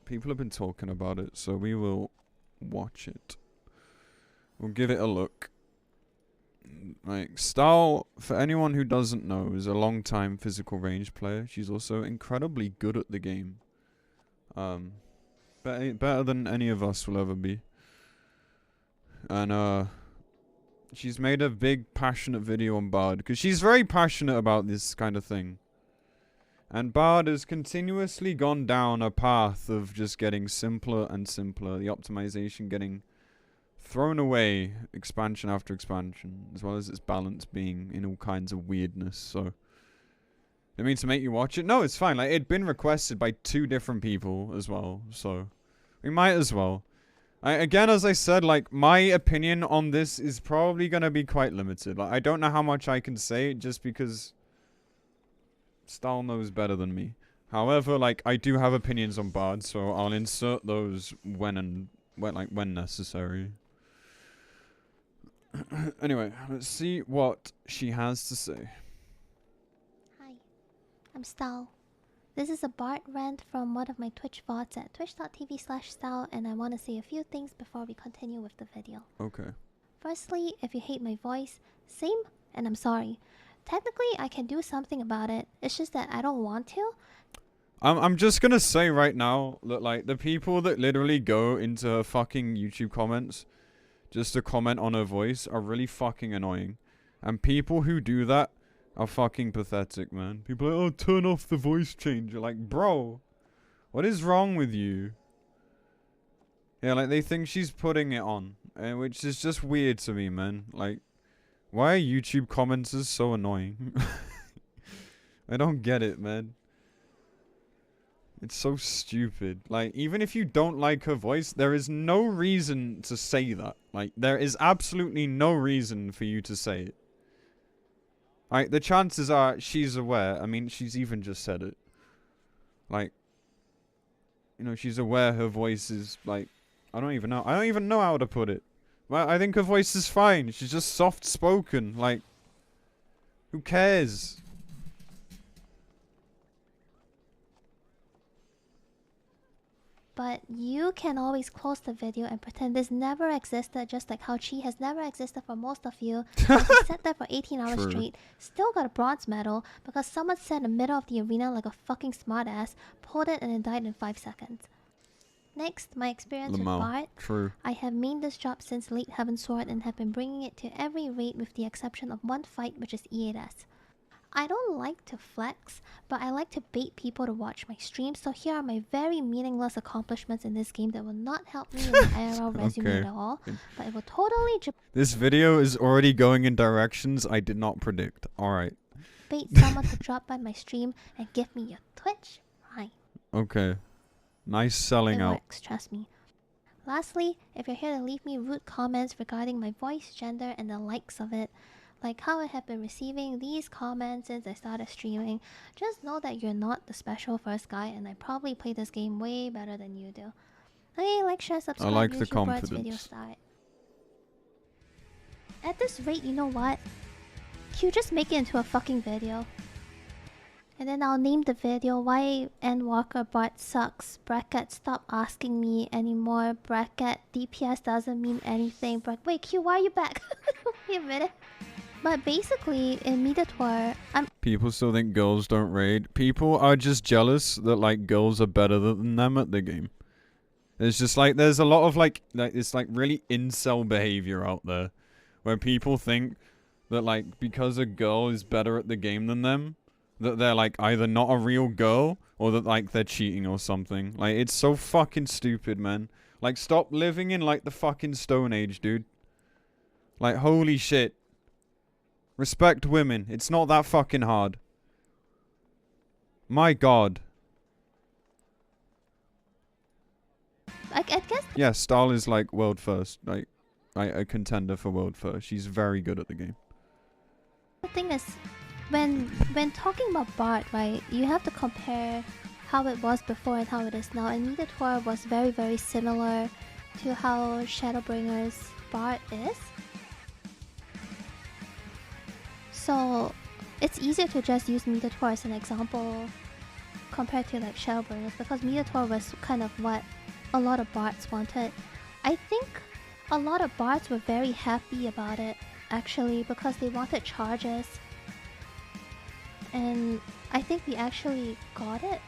people have been talking about it, so we will watch it. We'll give it a look. Like, stal, for anyone who doesn't know, is a long-time physical range player. She's also incredibly good at the game. Better than any of us will ever be. And, she's made a big, passionate video on Bard, because she's very passionate about this kind of thing. And Bard has continuously gone down a path of just getting simpler and simpler. The optimization getting thrown away, expansion after expansion, as well as its balance being in all kinds of weirdness. So, I mean, to make you watch it? No, it's fine. Like, it'd been requested by 2 different people as well, so we might as well. Again, as I said, like, my opinion on this is probably gonna be quite limited. Like, I don't know how much I can say, just because stal knows better than me. However, like, I do have opinions on Bard, so I'll insert those when necessary. Anyway, let's see what she has to say. Hi, I'm Stal. This is a Bard rant from one of my Twitch VODs at twitch.tv/stal, and I want to say a few things before we continue with the video. Okay. Firstly, if you hate my voice, same, and I'm sorry. Technically, I can do something about it. It's just that I don't want to. I'm just gonna say right now that, like, the people that literally go into her fucking YouTube comments just to comment on her voice are really fucking annoying. And people who do that are fucking pathetic, man. People are like, oh, turn off the voice changer. Like, bro, what is wrong with you? Yeah, like, they think she's putting it on, which is just weird to me, man. Like, why are YouTube commenters so annoying? I don't get it, man. It's so stupid. Like, even if you don't like her voice, there is no reason to say that. Like, there is absolutely no reason for you to say it. Like, the chances are she's aware. I mean, she's even just said it. Like, you know, she's aware her voice is, like, I don't even know how to put it. Well, I think her voice is fine. She's just soft-spoken. Like, who cares? But you can always close the video and pretend this never existed, just like how Chi has never existed for most of you. He sat there for 18 hours True. straight, still got a bronze medal because someone sat in the middle of the arena like a fucking smartass, pulled it, and then died in 5 seconds. Next, my experience with Bard. True. I have mained this job since late Heaven Sword and have been bringing it to every raid with the exception of one fight, which is E8S. I don't like to flex, but I like to bait people to watch my streams, so here are my very meaningless accomplishments in this game that will not help me in my IRL resume at all, but it will totally This video is already going in directions I did not predict. Alright. bait someone to drop by my stream and give me your Twitch. Hi. Okay. Nice selling It out. works, trust me. Lastly, if you're here to leave me rude comments regarding my voice, gender, and the likes of it, like how I have been receiving these comments since I started streaming, just know that you're not the special first guy, and I probably play this game way better than you do. Okay, like, share, subscribe, I like the YouTube Bird's video confidence. start. At this rate, you know what? Q, just make it into a fucking video. And then I'll name the video Why Endwalker Bard Sucks. Bracket, stop asking me anymore. Bracket, DPS doesn't mean anything. Wait, Q, why are you back? Wait a minute. But basically, in Mediator, People still think girls don't raid. People are just jealous that, like, girls are better than them at the game. It's just like, there's a lot of like it's like really incel behavior out there. Where people think that, like, because a girl is better at the game than them, that they're, like, either not a real girl, or that, like, they're cheating or something. Like, it's so fucking stupid, man. Like, stop living in, like, the fucking Stone Age, dude. Like, holy shit. Respect women. It's not that fucking hard. My god. I guess... Yeah, stal is, like, world first. Like, a contender for world first. She's very good at the game. The thing is, when talking about Bard, right, you have to compare how it was before and how it is now. And Mediator was very, very similar to how Shadowbringer's Bard is. So it's easier to just use Mediator as an example compared to like Shellburners, because Mediator was kind of what a lot of bards wanted. I think a lot of bards were very happy about it, actually, because they wanted charges. And I think we actually got it.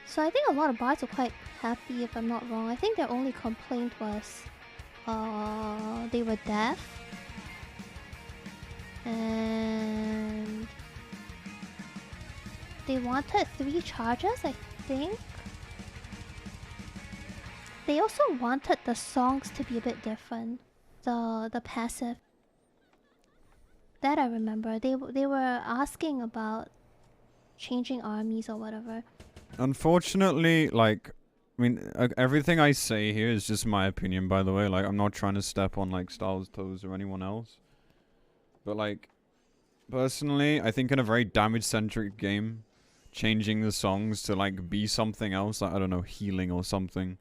So I think a lot of bards were quite happy, if I'm not wrong. I think their only complaint was they were deaf. And they wanted 3 charges, I think. They also wanted the songs to be a bit different. The passive. That I remember. They were asking about changing armies or whatever. Unfortunately, like, I mean, everything I say here is just my opinion, by the way. Like, I'm not trying to step on, like, Stal's toes or anyone else. But, like, personally, I think in a very damage-centric game, changing the songs to, like, be something else, like, I don't know, healing or something,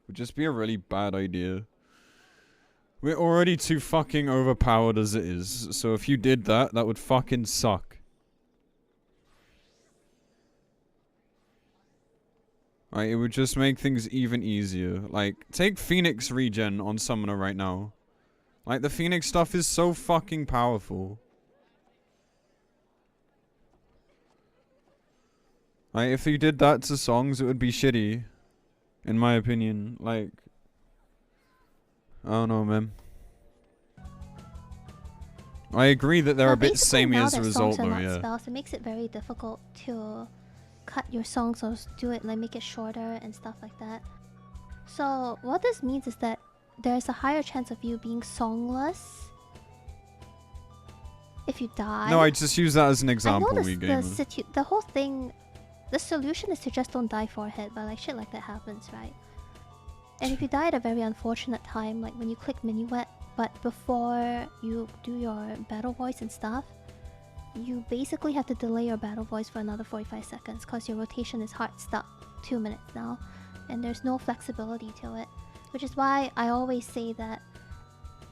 would just be a really bad idea. We're already too fucking overpowered as it is, so if you did that, that would fucking suck. Right, it would just make things even easier. Like, take Phoenix regen on Summoner right now. Like, the Phoenix stuff is so fucking powerful. Like, if you did that to songs, it would be shitty. In my opinion. Like, I don't know, man. I agree that they're a bit samey as a result, though, yeah. Spells, it makes it very difficult to cut your songs or do it, like, make it shorter and stuff like that. So, what this means is that there's a higher chance of you being songless if you die. No, I just use that as an example, the whole thing, the solution is to just don't die for a hit, but like shit like that happens, right? And if you die at a very unfortunate time, like when you click Minuet, but before you do your battle voice and stuff, you basically have to delay your battle voice for another 45 seconds because your rotation is hard stuck 2 minutes now, and there's no flexibility to it. Which is why I always say that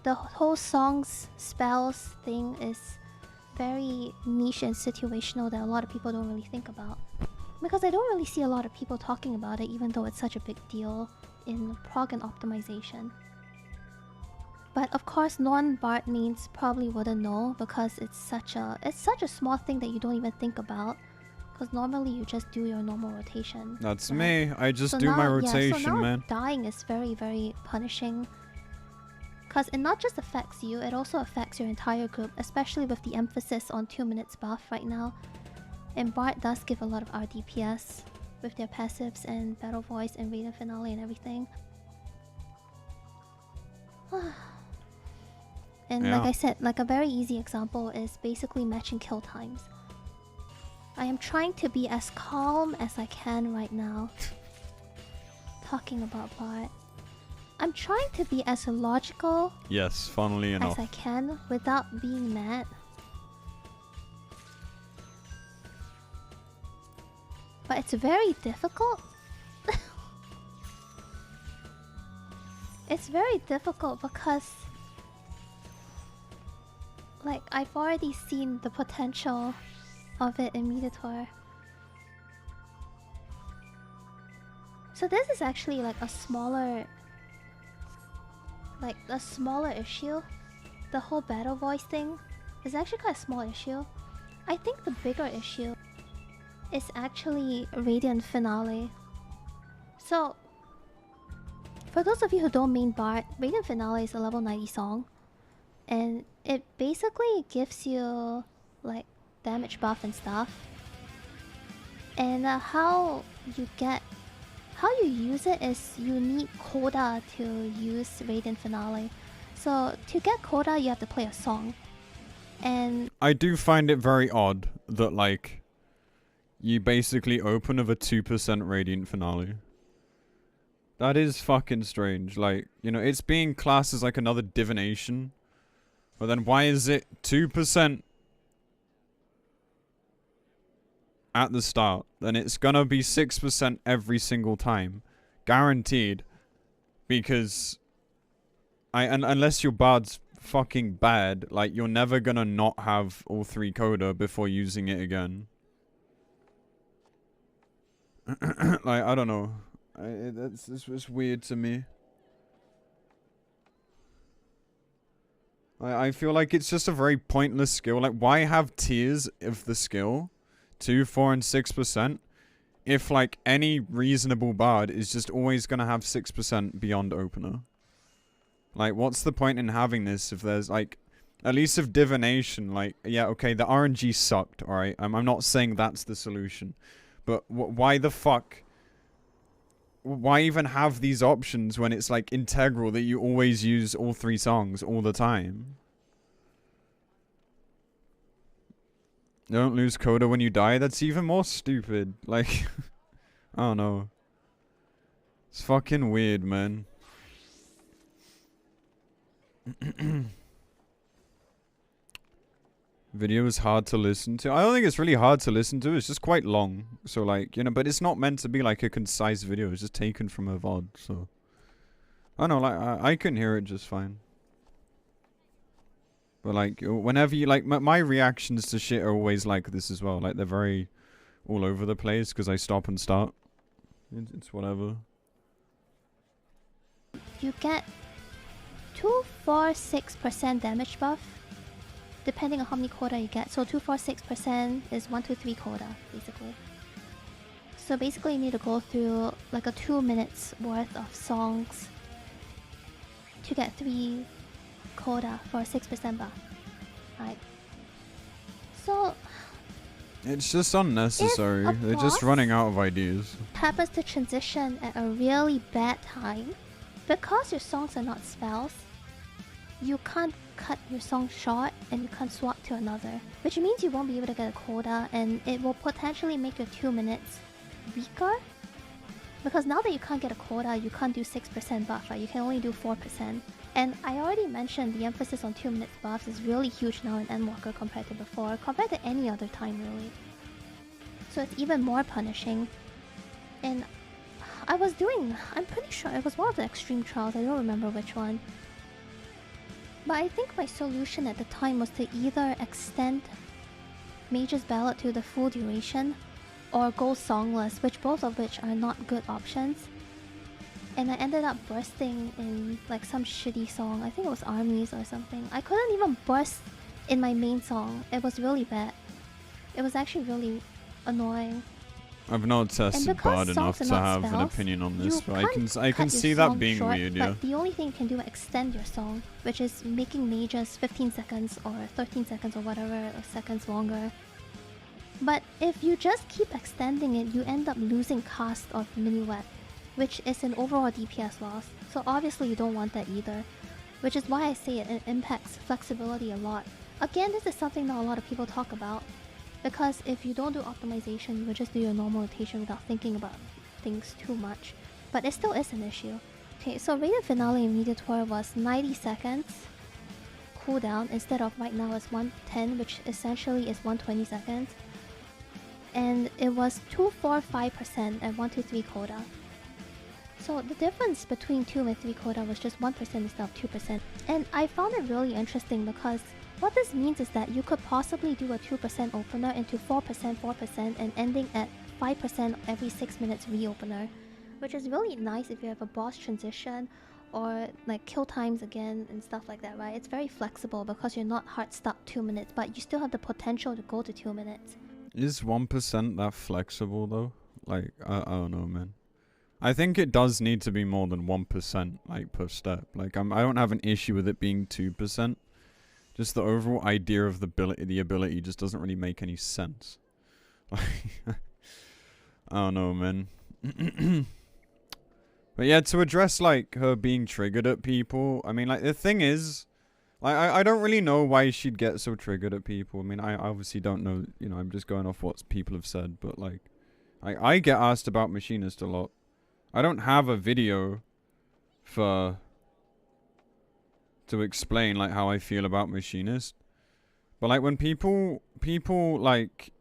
the whole songs, spells thing is very niche and situational that a lot of people don't really think about. Because I don't really see a lot of people talking about it, even though it's such a big deal in prog and optimization. But of course, non-Bard mains probably wouldn't know because it's such a small thing that you don't even think about. Because normally you just do your normal rotation. That's right? Me. I just do my rotation, so now man. Dying is very, very punishing. Because it not just affects you, it also affects your entire group, especially with the emphasis on 2 minutes buff right now. And Bard does give a lot of RDPS with their passives and Battle Voice and Radiant Finale and everything. And like I said, like a very easy example is basically matching kill times. I am trying to be as calm as I can right now. Talking about Bard. I'm trying to be as logical funnily enough, as I can without being mad. But it's very difficult. It's very difficult because like I've already seen the potential of it in Mediator. So this is actually like a smaller issue. The whole battle voice thing is actually quite a small issue. I think the bigger issue is actually Radiant Finale. So for those of you who don't main Bard, Radiant Finale is a level 90 song. And it basically gives you like damage buff and stuff. And how you use it is you need coda to use Radiant Finale. So to get coda you have to play a song. And I do find it very odd that like you basically open with a 2% Radiant Finale. That is fucking strange. Like, you know, it's being classed as like another divination. But then why is it 2% at the start? Then it's gonna be 6% every single time. Guaranteed. Because unless your bard's fucking bad, like, you're never gonna not have all 3 coda before using it again. Like, I don't know. This was weird to me. I feel like it's just a very pointless skill. Like, why have tiers of the skill? 2, 4, and 6%. If, like, any reasonable bard is just always gonna have 6% beyond opener. Like, what's the point in having this if there's, like... At least of divination, like... Yeah, okay, the RNG sucked, alright? I'm not saying that's the solution. But why the fuck... Why even have these options when it's, like, integral that you always use all 3 songs all the time? Don't lose coda when you die? That's even more stupid. Like, I don't know. It's fucking weird, man. Video is hard to listen to. I don't think it's really hard to listen to. It's just quite long. So, like, you know, but it's not meant to be, like, a concise video. It's just taken from a VOD, so... I don't know, like, I can hear it just fine. But, like, whenever you, like, my reactions to shit are always like this as well. Like, they're very all over the place because I stop and start. It's whatever. You get 2, 4, 6% damage buff, depending on how many quota you get. So 2, 4, 6% is 1, 2, 3 quota, basically. So basically you need to go through like a 2 minutes worth of songs to get 3 quota for a 6% buff. Right. So It's just unnecessary. They're just running out of ideas. Happens to transition at a really bad time, because your songs are not spells, you can't cut your song short and you can't swap to another, which means you won't be able to get a quota, and it will potentially make your 2 minutes weaker. Because now that you can't get a quota, you can't do 6% buff, right? You can only do 4%. And I already mentioned the emphasis on 2 minutes buffs is really huge now in endwalker compared to before, compared to any other time really. So it's even more punishing. And I'm pretty sure it was one of the extreme trials, I don't remember which one. But I think my solution at the time was to either extend Mage's Ballad to the full duration, or go songless, both of which are not good options. And I ended up bursting in like some shitty song, I think it was Armies or something. I couldn't even burst in my main song, it was really bad. It was actually really annoying. I've not tested bard enough to have an opinion on this, but I can see that being short, weird, yeah. But the only thing you can do is extend your song, which is making mages 15 seconds or 13 seconds or whatever seconds longer. But if you just keep extending it, you end up losing cast of Minuet, which is an overall DPS loss. So obviously you don't want that either, which is why I say it impacts flexibility a lot. Again, this is something that a lot of people talk about, because if you don't do optimization, you would just do your normal rotation without thinking about things too much. But it still is an issue. Okay, so rated finale in Mediator was 90 seconds cooldown instead of right now it's 110, which essentially is 120 seconds. And it was 245% and 123 quota. So the difference between 2 and 3 quota was just 1% instead of 2%. And I found it really interesting because what this means is that you could possibly do a 2% opener into 4%, 4%, and ending at 5% every 6 minutes reopener, which is really nice if you have a boss transition or like kill times again and stuff like that, right? It's very flexible because you're not hard stuck 2 minutes, but you still have the potential to go to 2 minutes. Is 1% that flexible though? Like, I don't know, man. I think it does need to be more than 1%, like, per step. Like, I don't have an issue with it being 2%. Just the overall idea of the ability just doesn't really make any sense. I don't know, man. But yeah, to address, like, her being triggered at people, I mean, like, the thing is, like, I don't really know why she'd get so triggered at people. I mean, I obviously don't know, you know, I'm just going off what people have said, but, like, I get asked about Machinist a lot. I don't have a video to explain, like, how I feel about Machinist. But, like, when people, like,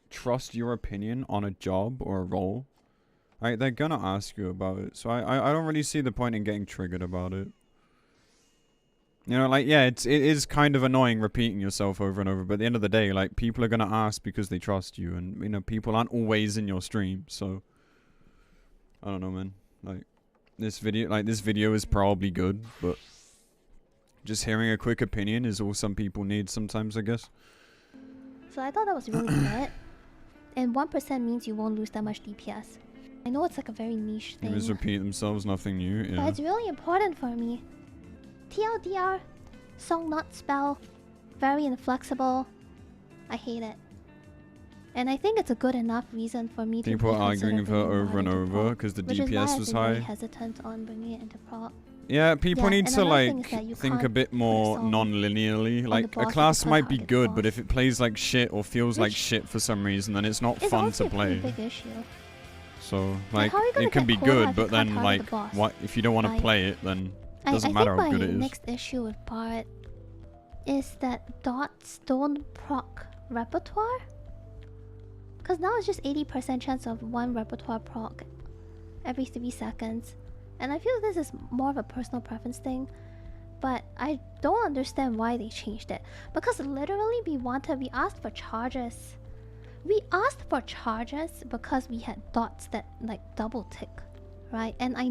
trust your opinion on a job or a role, right, they're gonna ask you about it. So I don't really see the point in getting triggered about it. You know, like, yeah, it is kind of annoying repeating yourself over and over, but at the end of the day, like, people are gonna ask because they trust you, and, you know, people aren't always in your stream, so... I don't know, man. Like, this video is probably good, but... just hearing a quick opinion is all some people need sometimes, I guess. So I thought that was really good. And 1% means you won't lose that much DPS. I know it's like a very niche thing. Viewers repeat themselves, nothing new, yeah. But it's really important for me. TLDR, song not spell, very inflexible. I hate it. And I think it's a good enough reason for me to people arguing with her over and over because the DPS was high. Really hesitant on bringing it into prop. Yeah, people need to like think a bit more non-linearly. Like a class might be good, but if it plays like shit or feels like shit for some reason, then it's not fun to play. Big issue. So like it can be good, but then like what if you don't want to play it, then it doesn't matter how good it is. My next issue with Bard is that dots don't proc repertoire. Because now it's just 80% chance of one repertoire proc every 3 seconds. And I feel this is more of a personal preference thing. But I don't understand why they changed it. Because literally we asked for charges. We asked for charges because we had dots that like double tick. Right? And I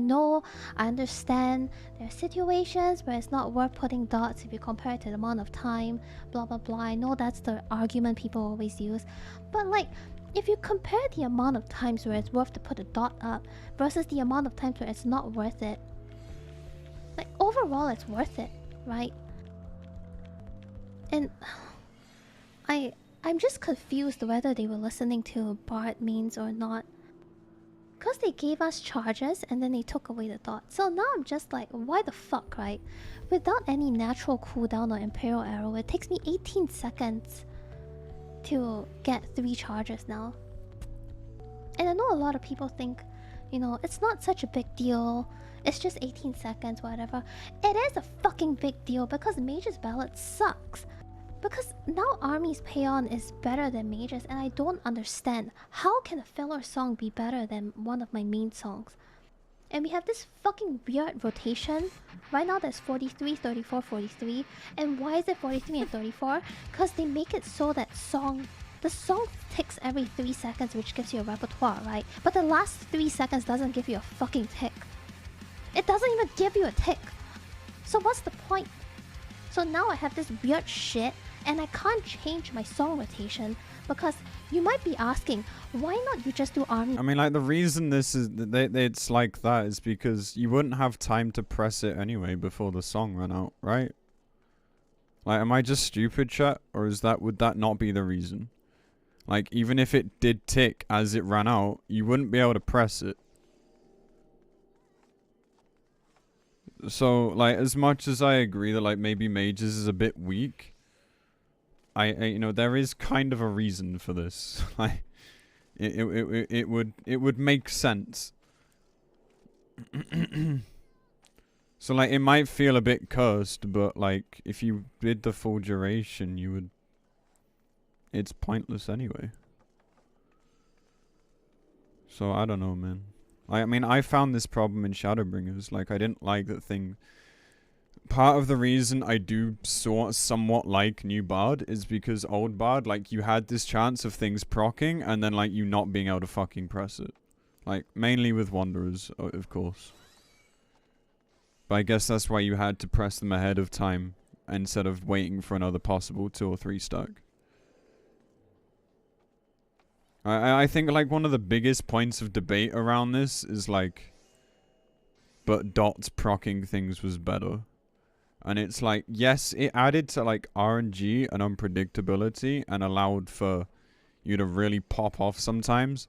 understand there are situations where it's not worth putting dots if you compare it to the amount of time. Blah blah blah. I know that's the argument people always use. But like, if you compare the amount of times where it's worth to put a dot up versus the amount of times where it's not worth it, like overall it's worth it, right? And I'm just confused whether they were listening to Bard mains or not. Because they gave us charges and then they took away the dot. So now I'm just like, why the fuck, right? Without any natural cooldown or Imperial Arrow, it takes me 18 seconds to get 3 charges now. And I know a lot of people think, you know, it's not such a big deal. It's just 18 seconds, whatever. It is a fucking big deal because Mage's Ballad sucks. Because now Army's Payon is better than Mage's, and I don't understand. How can a filler song be better than one of my main songs? And we have this fucking weird rotation. Right now there's 43, 34, 43. And why is it 43 and 34? Because they make it so that the song ticks every 3 seconds, which gives you a repertoire, right? But the last 3 seconds doesn't give you a fucking tick. It doesn't even give you a tick. So what's the point? So now I have this weird shit, and I can't change my song rotation because you might be asking, why not you just do Army? I mean, like, the reason this is it's like that is because you wouldn't have time to press it anyway before the song ran out, right? Like, am I just stupid, chat? Or would that not be the reason? Like, even if it did tick as it ran out, you wouldn't be able to press it. So, like, as much as I agree that, like, maybe Mages is a bit weak, you know, there is kind of a reason for this. Like, it would make sense. So, like, it might feel a bit cursed, but, like, if you did the full duration, you would... It's pointless anyway. So, I don't know, man. I mean, I found this problem in Shadowbringers. Like, I didn't like that thing. Part of the reason I do somewhat like new Bard is because old Bard, like, you had this chance of things proccing and then, like, you not being able to fucking press it. Like, mainly with Wanderers, of course. But I guess that's why you had to press them ahead of time instead of waiting for another possible 2 or 3 stack. I think, like, one of the biggest points of debate around this is, like, but dots proccing things was better. And it's like, yes, it added to, like, RNG and unpredictability and allowed for you to really pop off sometimes.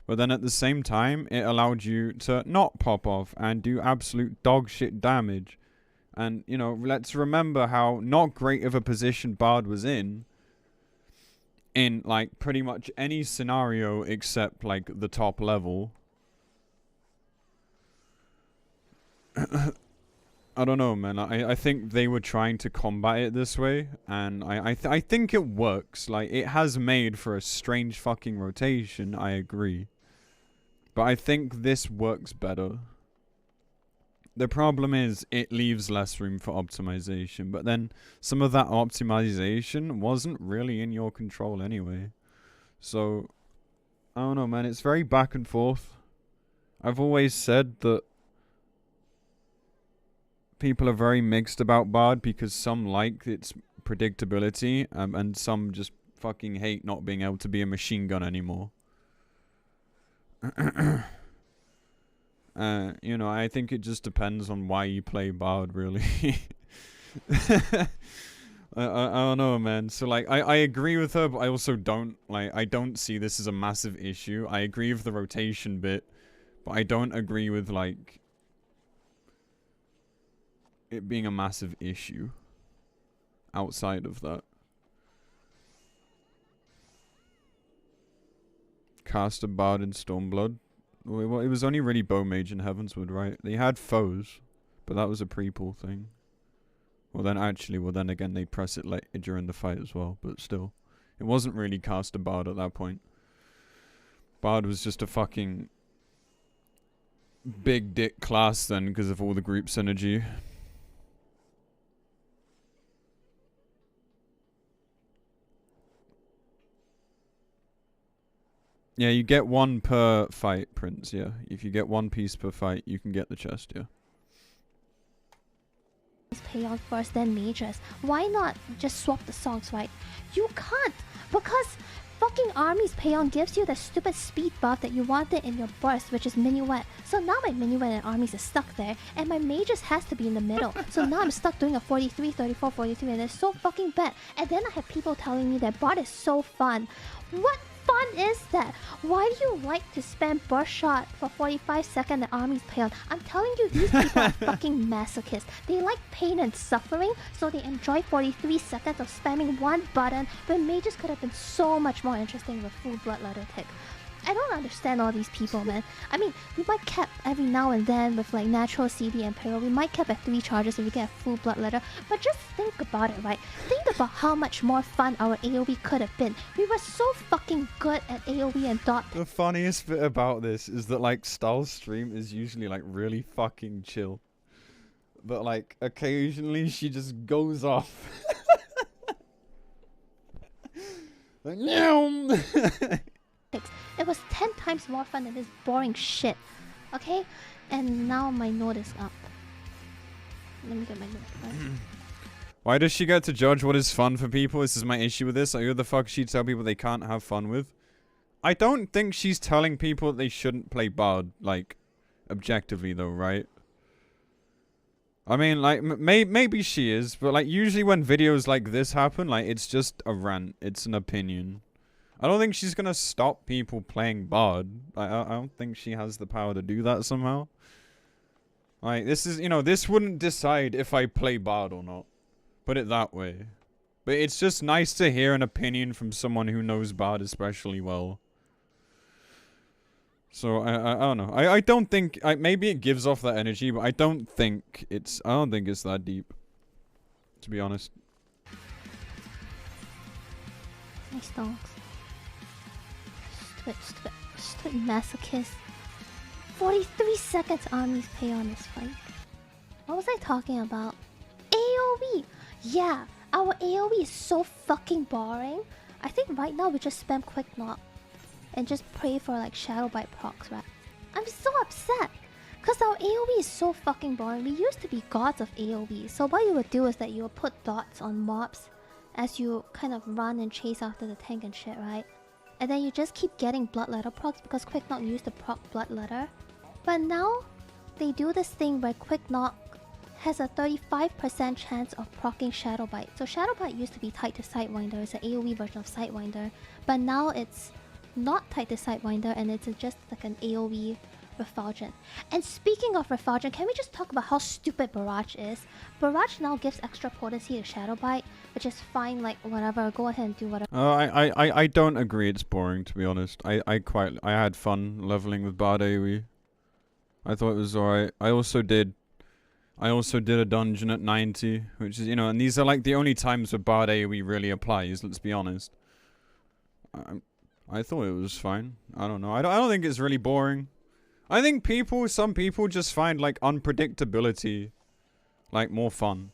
But then at the same time, it allowed you to not pop off and do absolute dog shit damage. And, you know, let's remember how not great of a position Bard was in, like, pretty much any scenario except, like, the top level. I don't know, man. I think they were trying to combat it this way, and I think it works. Like, it has made for a strange fucking rotation, I agree. But I think this works better. The problem is it leaves less room for optimization, but then some of that optimization wasn't really in your control anyway. So, I don't know, man. It's very back and forth. I've always said that people are very mixed about Bard because some like its predictability, and some just fucking hate not being able to be a machine gun anymore. You know, I think it just depends on why you play Bard, really. I don't know, man. So, like, I agree with her, but I also don't. Like, I don't see this as a massive issue. I agree with the rotation bit, but I don't agree with, like, it being a massive issue outside of that. Cast a Bard in Stormblood. Well, it was only really Bowmage and Heavensward, right? They had foes, but that was a pre-pull thing. Well then again, they press it late during the fight as well, but still. It wasn't really cast a Bard at that point. Bard was just a fucking big dick class then, because of all the group synergy. Yeah, you get one per fight, Prince, yeah. If you get one piece per fight, you can get the chest, yeah. Pay on first, then mages. Why not just swap the songs, right? You can't, because fucking Army's Payon gives you the stupid speed buff that you wanted in your burst, which is Minuet. So now my Minuet and Army's is stuck there, and my mages has to be in the middle. So now I'm stuck doing a 43, 34, 43, and it's so fucking bad. And then I have people telling me that bot is so fun. What fun is that? Why do you like to spam burst shot for 45 seconds at Army's Payon? I'm telling you, these people are fucking masochists. They like pain and suffering, so they enjoy 43 seconds of spamming one button when mages could have been so much more interesting with full bloodletter tick. I don't understand all these people, man. I mean, we might cap every now and then with like natural CD and payroll. We might cap at 3 charges if we get a full bloodletter. But just think about it, right? Think about how much more fun our AoE could have been. We were so fucking good at AoE and dot. The funniest bit about this is that, like, Stal's stream is usually, like, really fucking chill. But, like, occasionally she just goes off. Like, it was 10 times more fun than this boring shit. Okay? And now my note is up. Let me get my note first. Why does she get to judge what is fun for people? This is my issue with this. Like, who the fuck she tell people they can't have fun with? I don't think she's telling people that they shouldn't play Bard, like, objectively though, right? I mean, like, maybe she is, but, like, usually when videos like this happen, like, it's just a rant. It's an opinion. I don't think she's gonna stop people playing Bard. I don't think she has the power to do that somehow. Like, this is, you know, this wouldn't decide if I play Bard or not. Put it that way. But it's just nice to hear an opinion from someone who knows Bard especially well. So, I don't know. I don't think... maybe it gives off that energy, but I don't think it's that deep. To be honest. Nice dogs. Stupid masochist. 43 seconds Army's pay on this fight. What was I talking about? AoE! Yeah, our AoE is so fucking boring. I think right now we just spam quick knock and just pray for like shadow bite procs, right? I'm so upset because our AoE is so fucking boring. We used to be gods of AoE. So what you would do is that you would put dots on mobs as you kind of run and chase after the tank and shit, right? And then you just keep getting bloodletter procs because quick knock used to proc bloodletter. But now they do this thing where quick knock has a 35% chance of proccing Shadow Bite. So Shadow Bite used to be tied to Sidewinder, it's an AoE version of Sidewinder. But now it's not tied to Sidewinder and it's just like an AoE Refulgent. And speaking of Refulgent, can we just talk about how stupid Barrage is? Barrage now gives extra potency to Shadow Bite, which is fine, like whatever, go ahead and do whatever. I don't agree it's boring, to be honest. I had fun leveling with Bard AoE. I thought it was alright. I also did a dungeon at 90, which is, you know, and these are like the only times where Bard AoE really applies, let's be honest. I thought it was fine. I don't know. I don't think it's really boring. I think some people just find like unpredictability like more fun.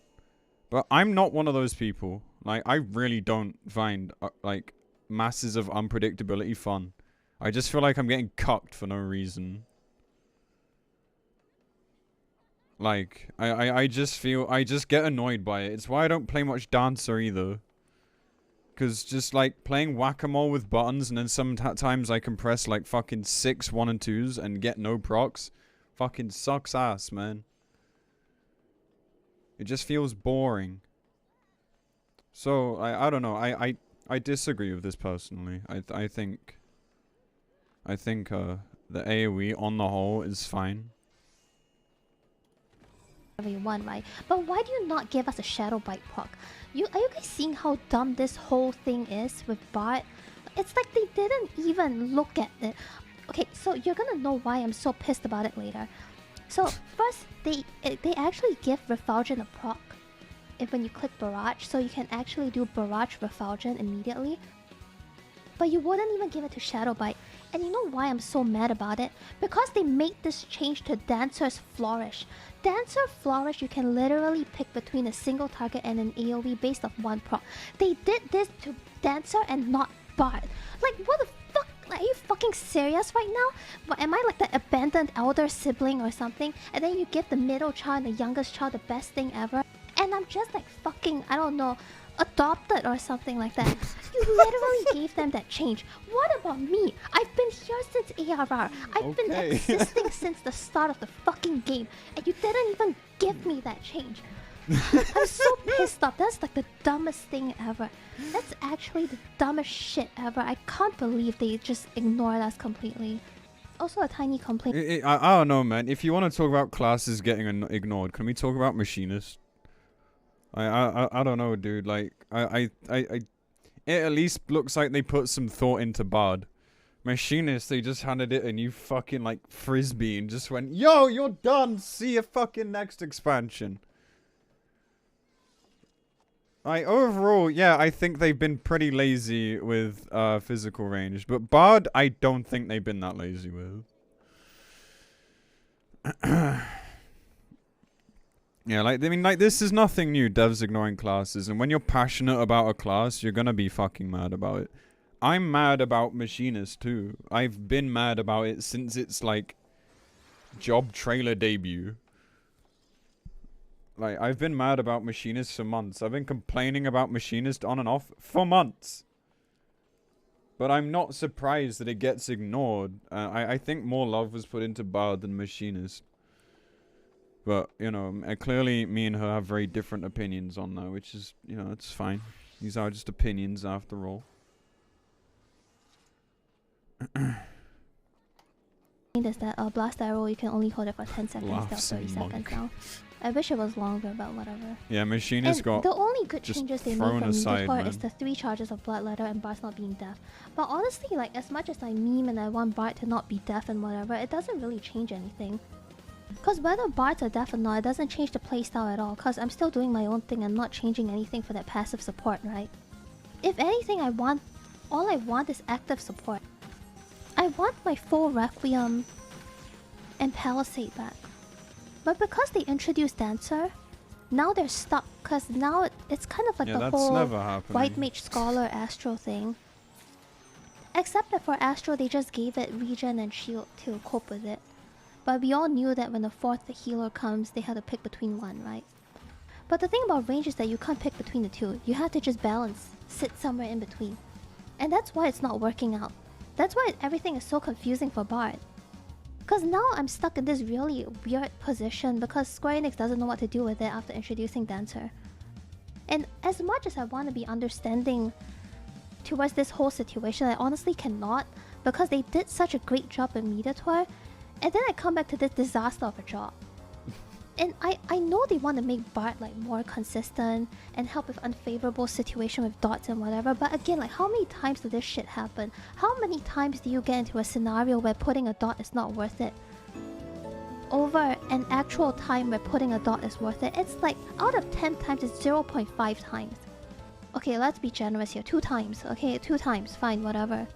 But I'm not one of those people. Like, I really don't find like masses of unpredictability fun. I just feel like I'm getting cucked for no reason. Like, I just get annoyed by it. It's why I don't play much Dancer either. Because just like playing whack-a-mole with buttons and then sometimes I can press like fucking 6 1 and 2s and get no procs. Fucking sucks ass, man. It just feels boring. So, I don't know. I disagree with this personally. I think the AoE on the whole is fine. Everyone, right? But why do you not give us a Shadow Bite proc? Are you guys seeing how dumb this whole thing is with Bart? It's like they didn't even look at it. Okay, so you're gonna know why I'm so pissed about it later. So first, they actually give Refulgent a proc when you click Barrage, so you can actually do Barrage Refulgent immediately. But you wouldn't even give it to Shadow Bite. And you know why I'm so mad about it? Because they made this change to Dancer's Flourish. Dancer Flourish, you can literally pick between a single target and an AoE based off one proc. They did this to Dancer and not Bard. Like, what the fuck? Like, are you fucking serious right now? What, am I like the abandoned elder sibling or something? And then you give the middle child and the youngest child the best thing ever? And I'm just like fucking, I don't know, adopted or something like that. You literally gave them that change. What about me? I've been here since ARR. I've been existing since the start of the fucking game, and you didn't even give me that change. I'm so pissed off. That's like the dumbest thing ever. That's actually the dumbest shit ever. I can't believe they just ignored us completely. Also a tiny complaint. I don't know, man. If you want to talk about classes getting ignored, can we talk about Machinist? I don't know, dude. Like, it at least looks like they put some thought into Bard. Machinist, they just handed it a new fucking, like, frisbee and just went, yo, you're done! See you fucking next expansion. Like, overall, yeah, I think they've been pretty lazy with physical range. But Bard, I don't think they've been that lazy with. Yeah, like, I mean, like, this is nothing new, devs ignoring classes. And when you're passionate about a class, you're gonna be fucking mad about it. I'm mad about Machinist, too. I've been mad about it since its, like, job trailer debut. Like, I've been mad about Machinist for months. I've been complaining about Machinist on and off for months. But I'm not surprised that it gets ignored. I think more love was put into Bard than Machinist. But, you know, clearly me and her have very different opinions on that, which is, you know, it's fine. These are just opinions after all. Is that Blast Arrow, you can only hold it for 10 seconds instead of 30 seconds now. I wish it was longer, but whatever. Yeah, Machinist got the only good changes they made from aside, Meteor is the 3 charges of Bloodletter and Bard's not being deaf. But honestly, like, as much as I meme and I want Bard to not be deaf and whatever, it doesn't really change anything. Because whether Bards are deaf or not, it doesn't change the playstyle at all, because I'm still doing my own thing and not changing anything for that passive support, right? If anything, all I want is active support. I want my full Requiem and Palisade back. But because they introduced Dancer, now they're stuck, because now it's kind of like the whole White Mage Scholar Astro thing. Except that for Astro, they just gave it regen and shield to cope with it. But we all knew that when the 4th healer comes, they had to pick between one, right? But the thing about range is that you can't pick between the two. You have to just balance, sit somewhere in between. And that's why it's not working out. That's why everything is so confusing for Bard. Because now I'm stuck in this really weird position because Square Enix doesn't know what to do with it after introducing Dancer. And as much as I want to be understanding towards this whole situation, I honestly cannot, because they did such a great job in Media Tour. And then I come back to this disaster of a job. And I know they want to make Bard like more consistent and help with unfavorable situation with dots and whatever, but again, like, how many times does this shit happen? How many times do you get into a scenario where putting a dot is not worth it? Over an actual time where putting a dot is worth it, it's like out of 10 times it's 0.5 times. Okay, let's be generous here. 2 times. Okay, 2 times. Fine, whatever.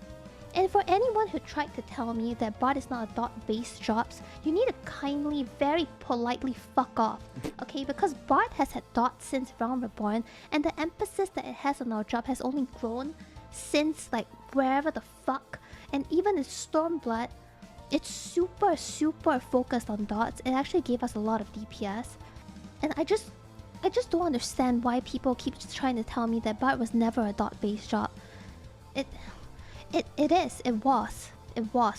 And for anyone who tried to tell me that bot is not a dot-based jobs, you need to kindly, very politely fuck off, okay? Because bot has had dot since Realm Reborn, and the emphasis that it has on our job has only grown since like wherever the fuck. And even in Stormblood, it's super, super focused on dots. It actually gave us a lot of DPS. And I just don't understand why people keep trying to tell me that bot was never a dot-based job. It was.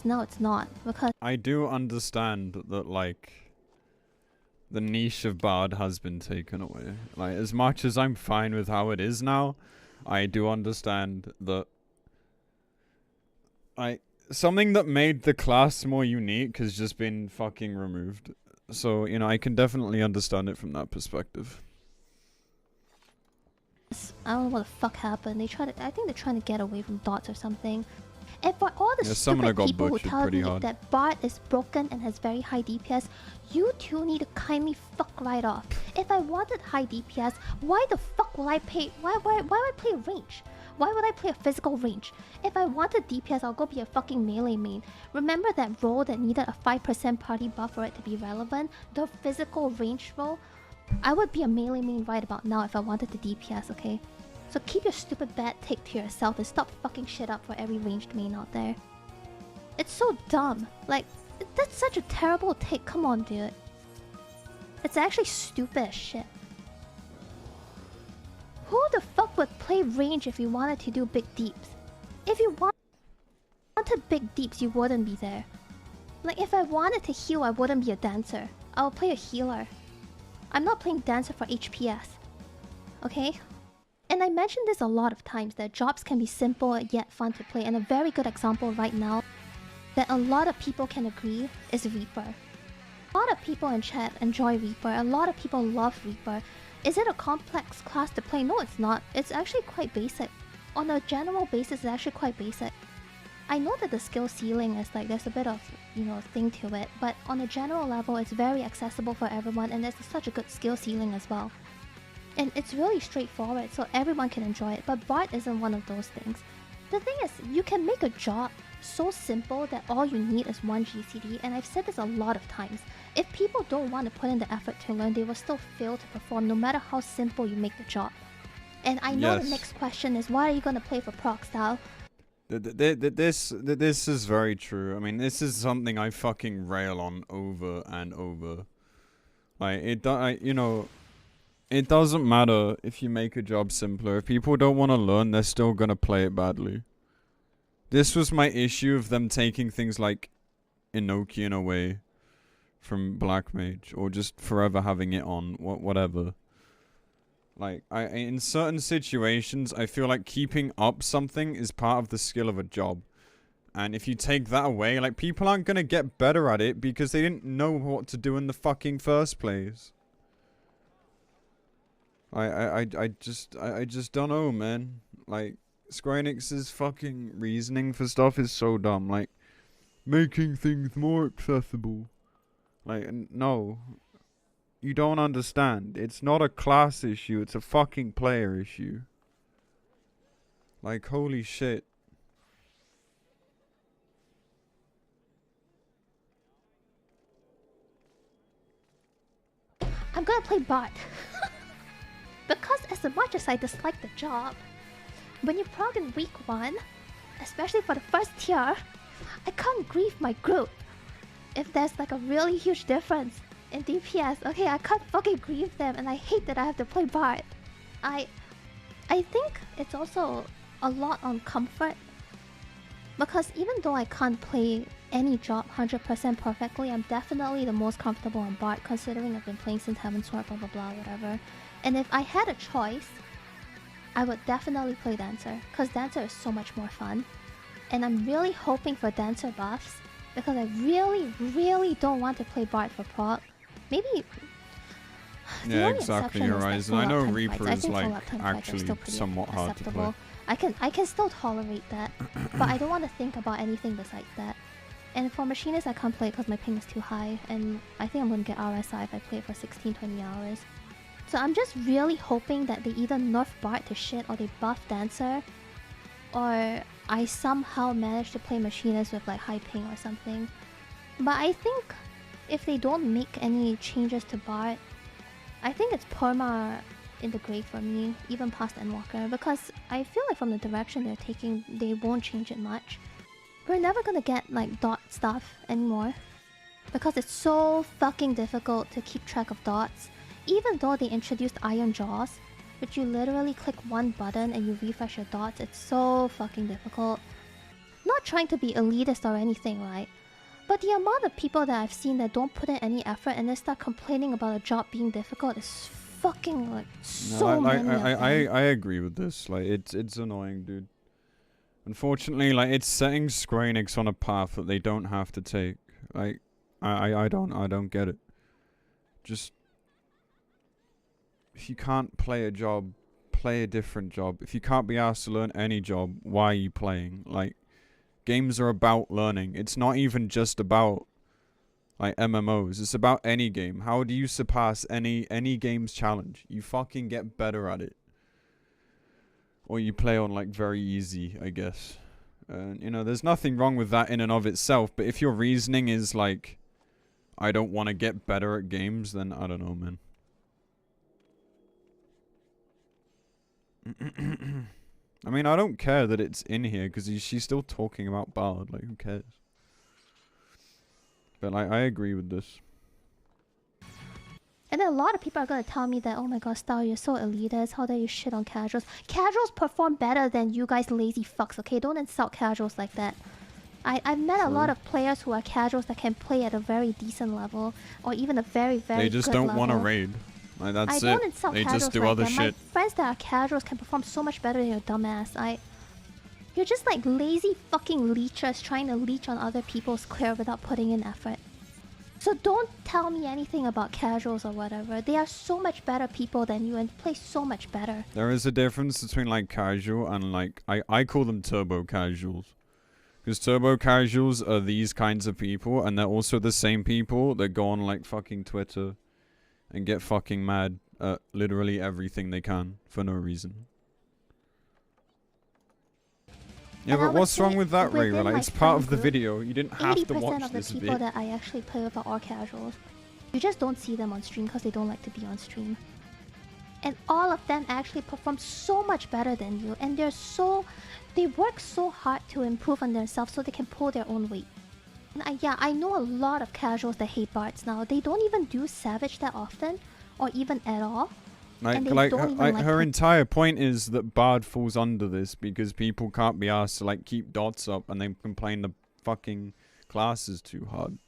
Now it's not, because I do understand that, like, the niche of Bard has been taken away. Like, as much as I'm fine with how it is now, I do understand that, like, something that made the class more unique has just been fucking removed. So, you know, I can definitely understand it from that perspective. I don't know what the fuck happened. I think they're trying to get away from dots or something. And for all the stupid people who tell me that bot is broken and has very high DPS, you two need to kindly fuck right off. If I wanted high DPS, why the fuck will I pay? Why would I play range? Why would I play a physical range? If I wanted DPS, I'll go be a fucking melee main. Remember that role that needed a 5% party buff for it to be relevant? The physical range role? I would be a melee main right about now if I wanted the DPS, okay? So keep your stupid bad take to yourself and stop fucking shit up for every ranged main out there. It's so dumb. Like, that's such a terrible take. Come on, dude. It's actually stupid as shit. Who the fuck would play range if you wanted to do big deeps? If you wanted big deeps, you wouldn't be there. Like, if I wanted to heal, I wouldn't be a dancer. I would play a healer. I'm not playing dancer for HPS. Okay? And I mentioned this a lot of times, that jobs can be simple yet fun to play, and a very good example right now that a lot of people can agree is Reaper. A lot of people in chat enjoy Reaper, a lot of people love Reaper. Is it a complex class to play? No, it's not. It's actually quite basic. On a general basis, it's actually quite basic. I know that the skill ceiling is like, there's a bit of, you know, thing to it, but on a general level, it's very accessible for everyone, and there's such a good skill ceiling as well. And it's really straightforward, so everyone can enjoy it, but Bard isn't one of those things. The thing is, you can make a job so simple that all you need is one GCD, and I've said this a lot of times. If people don't want to put in the effort to learn, they will still fail to perform no matter how simple you make the job. And I know the next question is, why are you going to play for proc style? This is very true. I mean, this is something I fucking rail on over and over. Like, you know, it doesn't matter if you make a job simpler. If people don't want to learn, they're still gonna play it badly. This was my issue of them taking things like Enochian away from Black Mage, or just forever having it on, whatever. Like, in certain situations, I feel like keeping up something is part of the skill of a job. And if you take that away, like, people aren't gonna get better at it because they didn't know what to do in the fucking first place. I just don't know, man. Like, Square Enix's fucking reasoning for stuff is so dumb. Like, making things more accessible. Like, no. You don't understand. It's not a class issue, it's a fucking player issue. Like, holy shit. I'm gonna play bot. Because as much as I dislike the job, when you prog in week 1, especially for the first tier, I can't grieve my group. If there's like a really huge difference in DPS, okay, I can't fucking grieve them, and I hate that I have to play bard. I think it's also a lot on comfort, because even though I can't play any job 100% perfectly, I'm definitely the most comfortable on bard, considering I've been playing since Heaven's Sword, blah blah blah, whatever. And if I had a choice, I would definitely play Dancer, because Dancer is so much more fun. And I'm really hoping for Dancer buffs, because I really, really don't want to play Bard for proc. Maybe... Yeah, exactly, Horizon. I know Reaper is like actually somewhat hard to play. I can still tolerate that, but I don't want to think about anything besides that. And for Machinist, I can't play it because my ping is too high, and I think I'm going to get RSI if I play it for 16-20 hours. So I'm just really hoping that they either nerf Bard to shit, or they buff Dancer, or I somehow managed to play Machinist with like high ping or something. But I think if they don't make any changes to Bard, I think it's perma in the grave for me, even past endwalker, because I feel like from the direction they're taking, they won't change it much. We're never gonna get like dot stuff anymore, because it's so fucking difficult to keep track of dots. Even though they introduced Iron Jaws, which you literally click one button and you refresh your dots, it's so fucking difficult. Not trying to be elitist or anything, right? But the amount of people that I've seen that don't put in any effort and then start complaining about a job being difficult is fucking like so many of them. I agree with this. Like it's annoying, dude. Unfortunately, like it's setting Square Enix on a path that they don't have to take. Like I don't get it. Just if you can't play a job, play a different job. If you can't be asked to learn any job, why are you playing? Like games are about learning. It's not even just about like MMOs. It's about any game. How do you surpass any game's challenge? You fucking get better at it. Or you play on like very easy, I guess. And you know, there's nothing wrong with that in and of itself, but if your reasoning is like I don't want to get better at games, then I don't know, man. I mean, I don't care that it's in here because she's still talking about Bard. Like, who cares? But like, I agree with this. And then a lot of people are gonna tell me that, oh my god, Stal, you're so elitist. How dare you shit on casuals? Casuals perform better than you guys lazy fucks, okay? Don't insult casuals like that. I've met a lot of players who are casuals that can play at a very decent level, or even a very, very They just good don't level. want to raid. Like, that's I it. don't insult They casuals just do like other that. shit. My friends that are casuals can perform so much better than your dumbass. You're just like lazy fucking leechers trying to leech on other people's clear without putting in effort. So don't tell me anything about casuals or whatever. They are so much better people than you and play so much better. There is a difference between like casual and like I call them turbo casuals. Because turbo casuals are these kinds of people, and they're also the same people that go on like fucking Twitter and get fucking mad at literally everything they can for no reason. Yeah, And but what's wrong with that, Ray? Like, it's part of the video. You didn't have to watch 80% of the this people bit. that I actually play with are all casuals. You just don't see them on stream because they don't like to be on stream. And all of them actually perform so much better than you, and they work so hard to improve on themselves so they can pull their own weight. And yeah, I know a lot of casuals that hate bards now. They don't even do Savage that often, or even at all. Like her entire point is that Bard falls under this because people can't be asked to like keep dots up, and they complain the fucking class is too hard.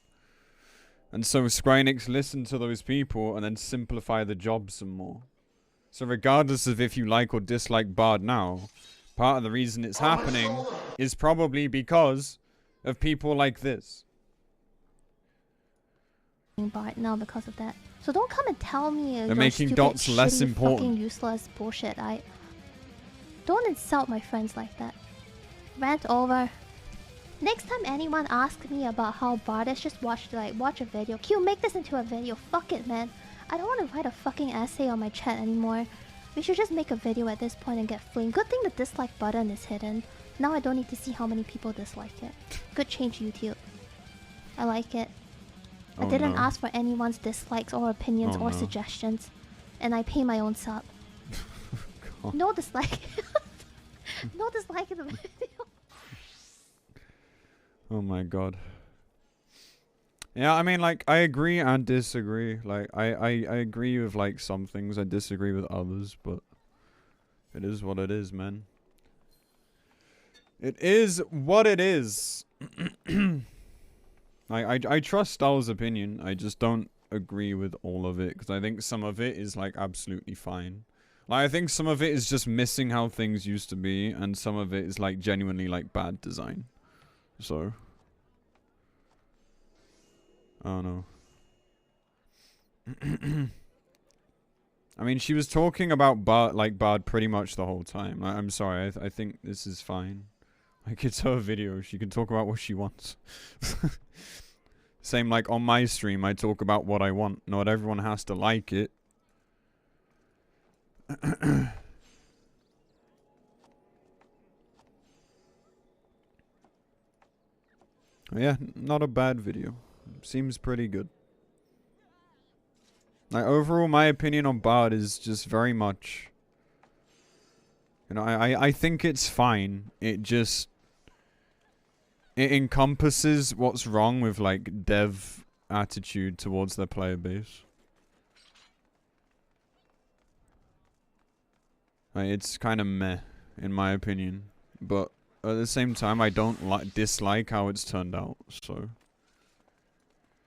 And so Square Enix listen to those people and then simplify the job some more. So regardless of if you like or dislike Bard now, part of the reason it's happening is probably because of people like this. Bard now because of that. So don't come and tell me they're making dots less important. Fucking useless bullshit. Don't insult my friends like that. Rant over. Next time anyone asks me about how Bard is, just watch a video. Q, make this into a video. Fuck it, man. I don't want to write a fucking essay on my chat anymore. We should just make a video at this point and get flamed. Good thing the dislike button is hidden. Now I don't need to see how many people dislike it. Good change, YouTube. I like it. I didn't ask for anyone's dislikes or opinions or suggestions. And I pay my own sub. No dislike. No dislike in the video. Oh my god. Yeah, I mean, like, I agree and disagree. Like, I agree with, like, some things. I disagree with others, but it is what it is, man. It is what it is. I trust Stal's opinion. I just don't agree with all of it, because I think some of it is, like, absolutely fine. Like, I think some of it is just missing how things used to be, and some of it is, like, genuinely, like, bad design. So... oh no. I mean, she was talking about Bard pretty much the whole time. I'm sorry, I think this is fine. Like, it's her video, she can talk about what she wants. Same like on my stream, I talk about what I want. Not everyone has to like it. Yeah, not a bad video. Seems pretty good. Like, overall, my opinion on Bard is just very much... You know, I think it's fine. It just... It encompasses what's wrong with, like, dev attitude towards their player base. Like, it's kind of meh, in my opinion. But at the same time, I don't dislike how it's turned out, so...